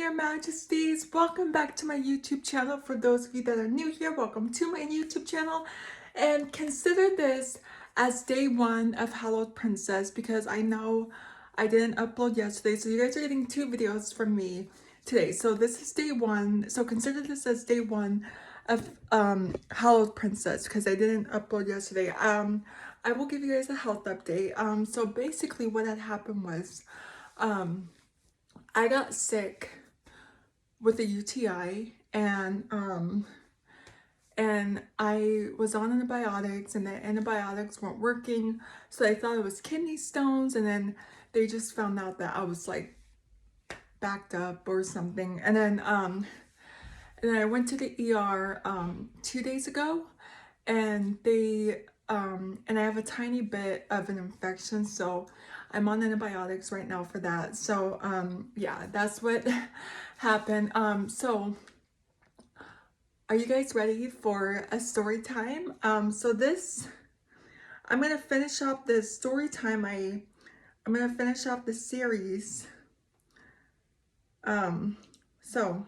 your majesties, welcome back to my YouTube channel. For those of you that are new here, welcome to my YouTube channel, and consider this as day one of Hallowed Princess, because I know I didn't upload yesterday, so you guys are getting two videos from me today. So this is day one, so consider this as day one of Hallowed Princess, because I didn't upload yesterday. I will give you guys a health update. So basically what had happened was I got sick with a UTI, and I was on antibiotics, and the antibiotics weren't working, so I thought it was kidney stones, and then they just found out that I was like backed up or something. And then I went to the ER 2 days ago, and and I have a tiny bit of an infection, so I'm on antibiotics right now for that. So yeah, that's what happened. So are you guys ready for a story time? I'm gonna finish up the story time. I'm gonna finish up the series. So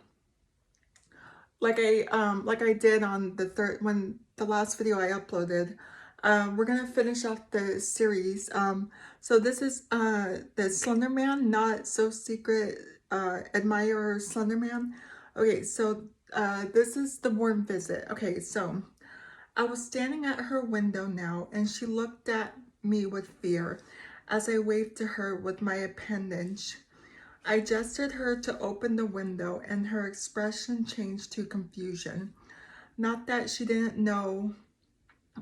like I did on the last video I uploaded, we're gonna finish off the series. So this is the Slender Man, Not So Secret Admirer Slender Man. Okay, so this is the warm visit. Okay, so I was standing at her window now, and she looked at me with fear as I waved to her with my appendage. I gestured her to open the window, and her expression changed to confusion. Not that she didn't know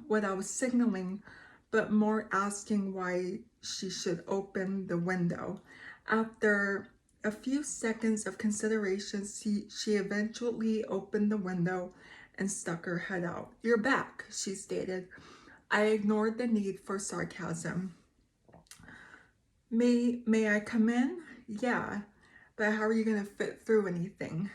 what I was signaling, but more asking why she should open the window. After a few seconds of consideration, she eventually opened the window and stuck her head out. "You're back," she stated. I ignored the need for sarcasm. May I come in? Yeah, but how are you gonna fit through anything?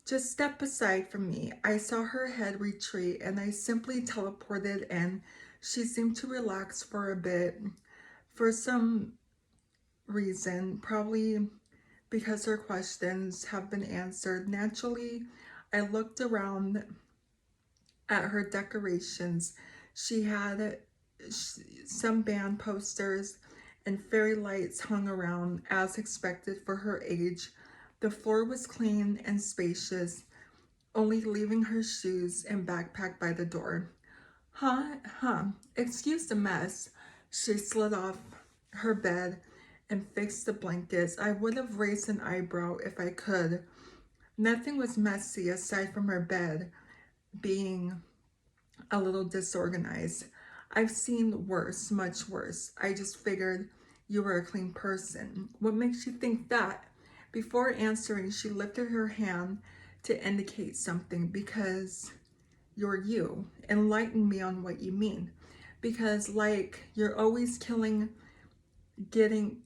Just step aside from me. I saw her head retreat, and I simply teleported in. She seemed to relax for a bit. For some reason, probably because her questions have been answered. Naturally, I looked around at her decorations. She had some band posters and fairy lights hung around, as expected for her age. The floor was clean and spacious, only leaving her shoes and backpack by the door. Excuse the mess. She slid off her bed and fixed the blankets. I would have raised an eyebrow if I could. Nothing was messy aside from her bed being a little disorganized. I've seen worse, much worse. I just figured you were a clean person. What makes you think that? Before answering, she lifted her hand to indicate something. Because you're you. Enlighten me on what you mean. Because you're always killing, getting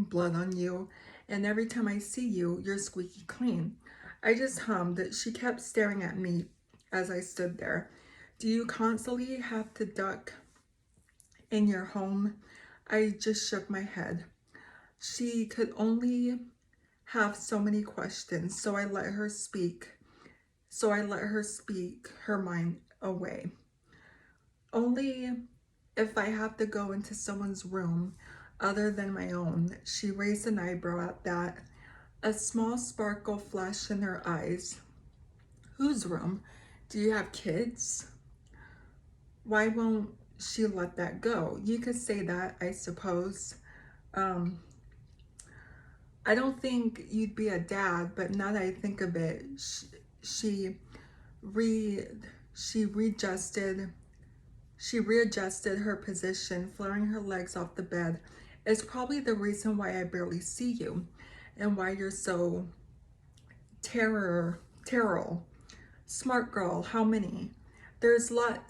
blood on you, and every time I see you, you're squeaky clean. I just hummed. She kept staring at me as I stood there. Do you constantly have to duck in your home? I just shook my head. She could only have so many questions, so I let her speak her mind away. Only if I have to go into someone's room other than my own. She raised an eyebrow at that. A small sparkle flashed in her eyes. Whose room? Do you have kids? Why won't she let that go? You could say that, I suppose. I don't think you'd be a dad, but now that I think of it, she readjusted her position, flaring her legs off the bed. It's probably the reason why I barely see you, and why you're so terror. Smart girl, how many? There's a lot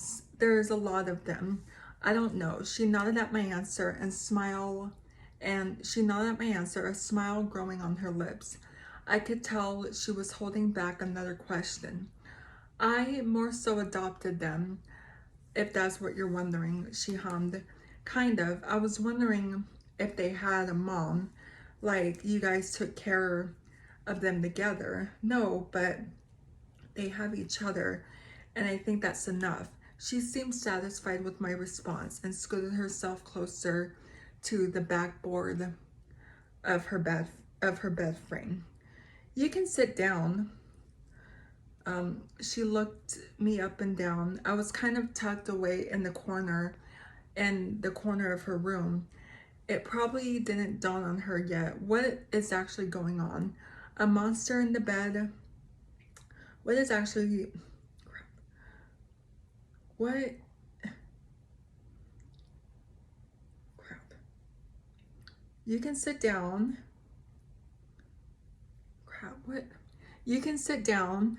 of them. I don't know. She nodded at my answer, a smile growing on her lips. I could tell she was holding back another question. I more so adopted them, if that's what you're wondering, she hummed. Kind of. I was wondering if they had a mom, like you guys took care of them together. No, but they have each other, and I think that's enough. She seemed satisfied with my response and scooted herself closer to the backboard of her bed frame. You can sit down. She looked me up and down. I was kind of tucked away in the corner of her room. It probably didn't dawn on her yet. What is actually going on? A monster in the bed? What is actually, what? Crap. You can sit down. Crap, what? You can sit down.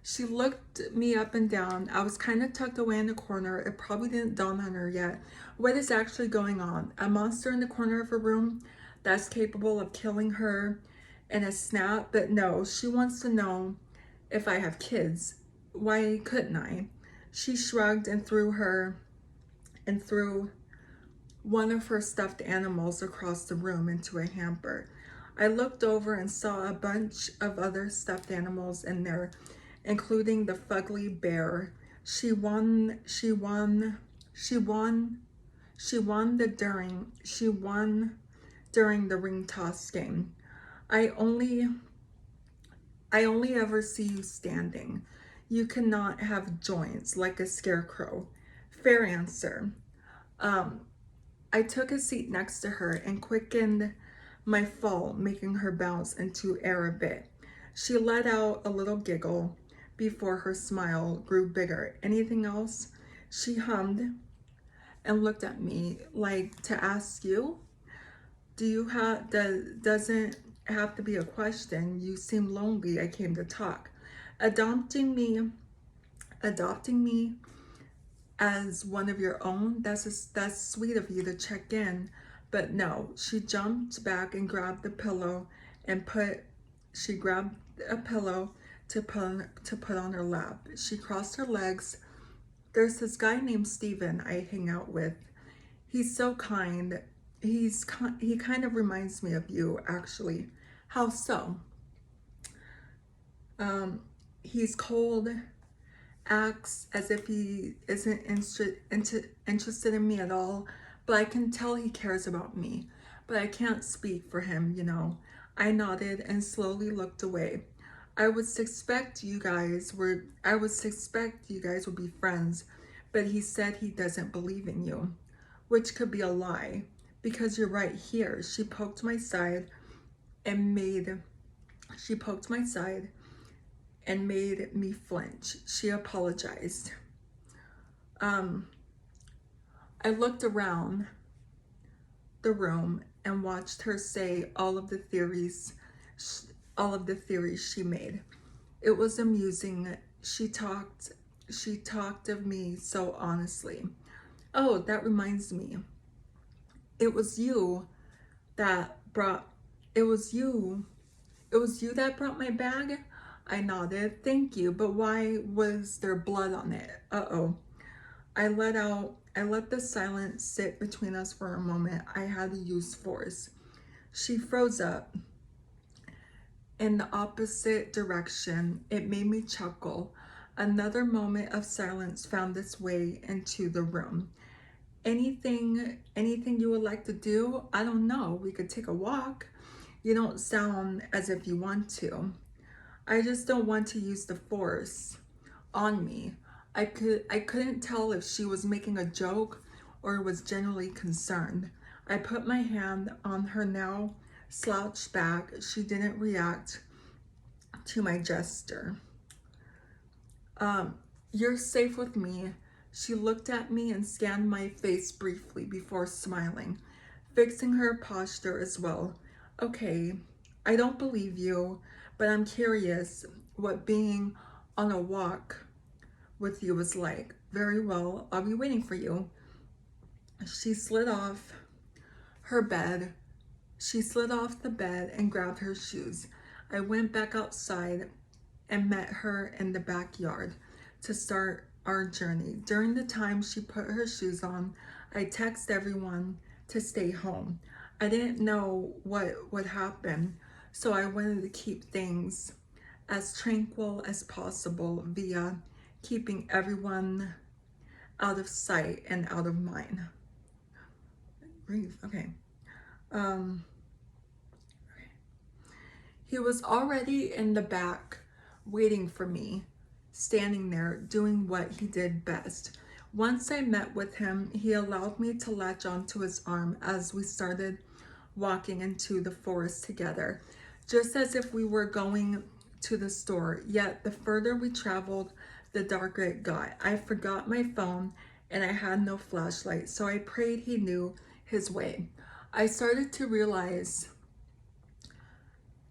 She looked me up and down. I was kind of tucked away in the corner. It probably didn't dawn on her yet. What is actually going on? A monster in the corner of her room that's capable of killing her in a snap? But no, she wants to know if I have kids. Why couldn't I? She shrugged and threw one of her stuffed animals across the room into a hamper. I looked over and saw a bunch of other stuffed animals in there, including the fugly bear. She won during the ring toss game. I only ever see you standing. You cannot have joints like a scarecrow. Fair answer. I took a seat next to her and quickened my fall, making her bounce into air a bit. She let out a little giggle before her smile grew bigger. Anything else? She hummed and looked at me like to ask you. Doesn't have to be a question. You seem lonely. I came to talk. Adopting me as one of your own, that's sweet of you to check in. But no, she jumped back and grabbed the pillow and she grabbed a pillow to put on her lap. She crossed her legs. There's this guy named Steven I hang out with. He's so kind. He kind of reminds me of you, actually. How so? He's cold, acts as if he isn't interested in me at all, but I can tell he cares about me. But I can't speak for him, you know. I nodded and slowly looked away. I would suspect you guys would be friends, but he said he doesn't believe in you, which could be a lie, because you're right here. She poked my side and made me flinch. She apologized. I looked around the room and watched her say all of the theories she made. It was amusing. She talked of me so honestly. Oh, that reminds me. It was you that brought that brought my bag? I nodded. Thank you, but why was there blood on it? Uh-oh. I let the silence sit between us for a moment. I had to use force. She froze up in the opposite direction. It made me chuckle. Another moment of silence found its way into the room. Anything you would like to do? I don't know. We could take a walk. You don't sound as if you want to. I just don't want to use the force on me. I couldn't tell if she was making a joke or was genuinely concerned. I put my hand on her now slouched back. She didn't react to my gesture. You're safe with me. She looked at me and scanned my face briefly before smiling, fixing her posture as well. Okay, I don't believe you, but I'm curious what being on a walk with you was like. Very well, I'll be waiting for you. She slid off the bed and grabbed her shoes. I went back outside and met her in the backyard to start our journey. During the time she put her shoes on, I texted everyone to stay home. I didn't know what would happen, so I wanted to keep things as tranquil as possible via keeping everyone out of sight and out of mind. Breathe. Okay. Um, he was already in the back waiting for me, standing there doing what he did best. Once I met with him, he allowed me to latch onto his arm as we started walking into the forest together, just as if we were going to the store. Yet the further we traveled, the darker it got. I forgot my phone and I had no flashlight, so I prayed he knew his way. I started to realize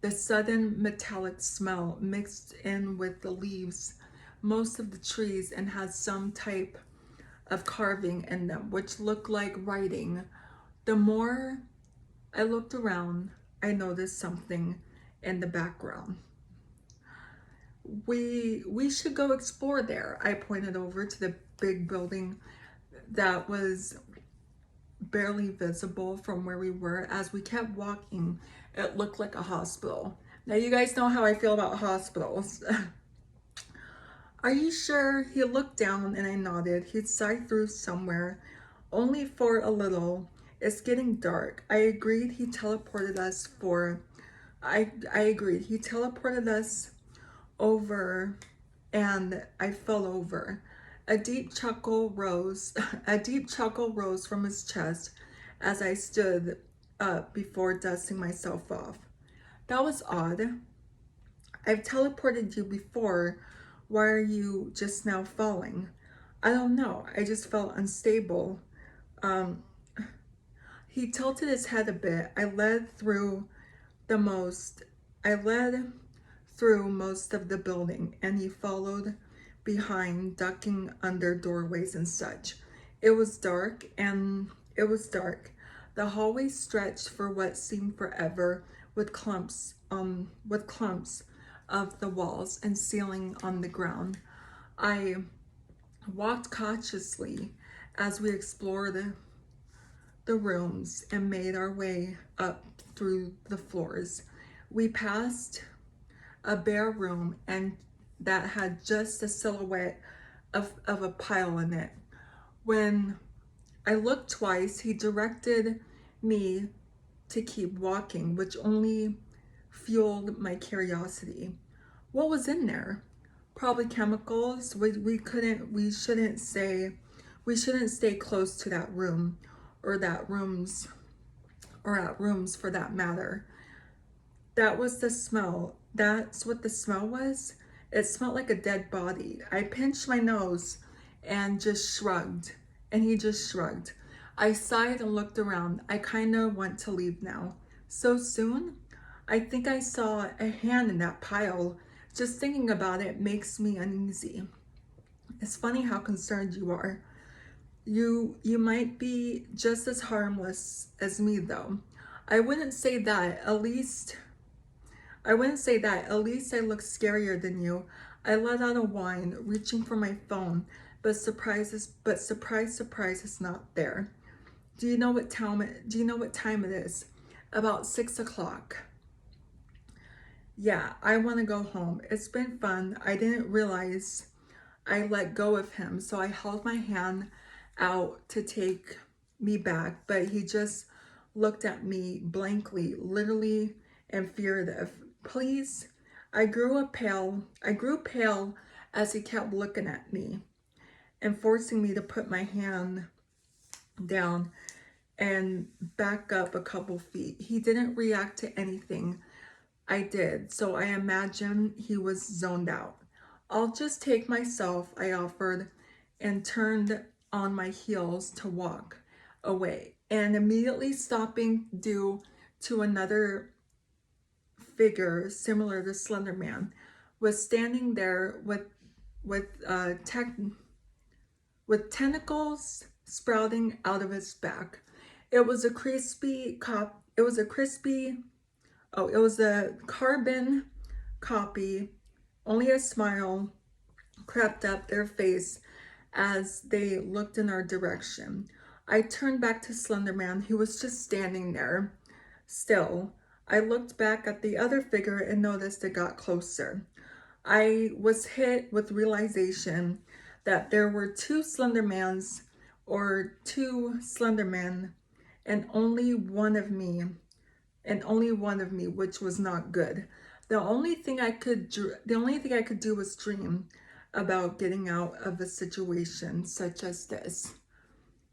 the sudden metallic smell mixed in with the leaves, most of the trees, and had some type of carving in them, which looked like writing. The more I looked around, I noticed something in the background. We should go explore there. I pointed over to the big building that was barely visible from where we were. As we kept walking, it looked like a hospital. Now you guys know how I feel about hospitals. Are you sure? He looked down and I nodded. He'd sighed through somewhere, only for a little. It's getting dark. I agreed. I agreed. He teleported us over and I fell over. A deep chuckle rose, a deep chuckle rose from his chest as I stood up before dusting myself off. That was odd. I've teleported you before. Why are you just now falling? I don't know. I just felt unstable. Um, he tilted his head a bit. The most, I led through most of the building and he followed behind, ducking under doorways and such. It was dark and it was dark. The hallway stretched for what seemed forever with clumps of the walls and ceiling on the ground. I walked cautiously as we explored the rooms and made our way up through the floors. We passed a bare room and that had just a silhouette of a pile in it. When I looked twice, he directed me to keep walking, which only fueled my curiosity. What was in there? Probably chemicals. We shouldn't stay close to that room or that rooms or at rooms for that matter. That was the smell. That's what the smell was. It smelled like a dead body. I pinched my nose and just shrugged, and he just shrugged. I sighed and looked around. I kind of want to leave now. So soon? I think I saw a hand in that pile. Just thinking about it makes me uneasy. It's funny how concerned you are. You might be just as harmless as me though. I wouldn't say that. At least I look scarier than you. I let out a whine, reaching for my phone, but surprise, it's not there. Do you know what time it is? About 6 o'clock. Yeah, I want to go home. It's been fun. I didn't realize I let go of him, so I held my hand out to take me back, but he just looked at me blankly, literally in fear of, please. I grew pale as he kept looking at me and forcing me to put my hand down and back up a couple feet. He didn't react to anything I did, so I imagine he was zoned out. I'll just take myself, I offered, and turned on my heels to walk away. And immediately stopping due to another figure similar to Slender Man was standing there with uh, tech, with tentacles sprouting out of his back. It was a crispy cop. It was a carbon copy. Only a smile crept up their face as they looked in our direction. I turned back to Slender Man, who was just standing there. Still, I looked back at the other figure and noticed it got closer. I was hit with realization that there were two Slendermans or two Slendermen and only one of me which was not good. The only thing I could do was dream about getting out of a situation such as this.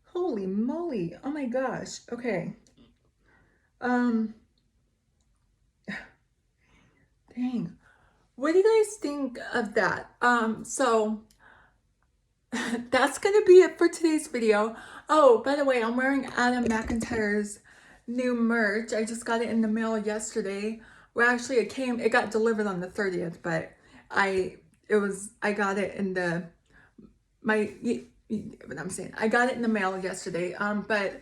Holy moly. Oh my gosh. Okay. Um dang. What do you guys think of that? So that's gonna be it for today's video. Oh, by the way, I'm wearing Adam McIntyre's new merch. I just got it in the mail yesterday. Well, actually, it got delivered on the 30th, but I got it in the what I'm saying. I got it in the mail yesterday. But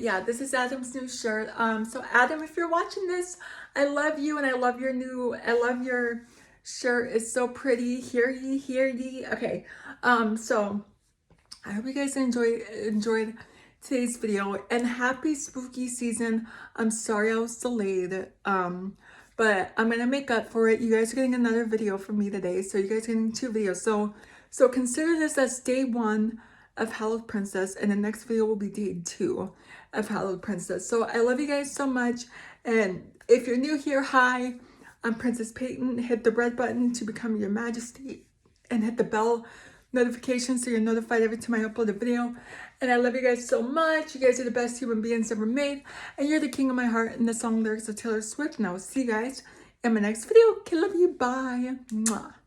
yeah, this is Adam's new shirt. So Adam, if you're watching this, I love you and I love your shirt. It's so pretty. Hear ye. Okay. So I hope you guys enjoyed today's video, and happy spooky season. I'm sorry I was delayed. But I'm gonna make up for it. You guys are getting another video from me today, so you guys are getting 2 videos. So consider this as day 1 of Hallowed Princess, and the next video will be day 2 of Hallowed Princess. So I love you guys so much, and if you're new here, hi, I'm Princess Peyton. Hit the red button to become your majesty, and hit the bell notification so you're notified every time I upload a video. And I love you guys so much. You guys are the best human beings ever made, and you're the king of my heart. And the song lyrics of Taylor Swift. And I will see you guys in my next video. Okay, love you. Bye. Mwah.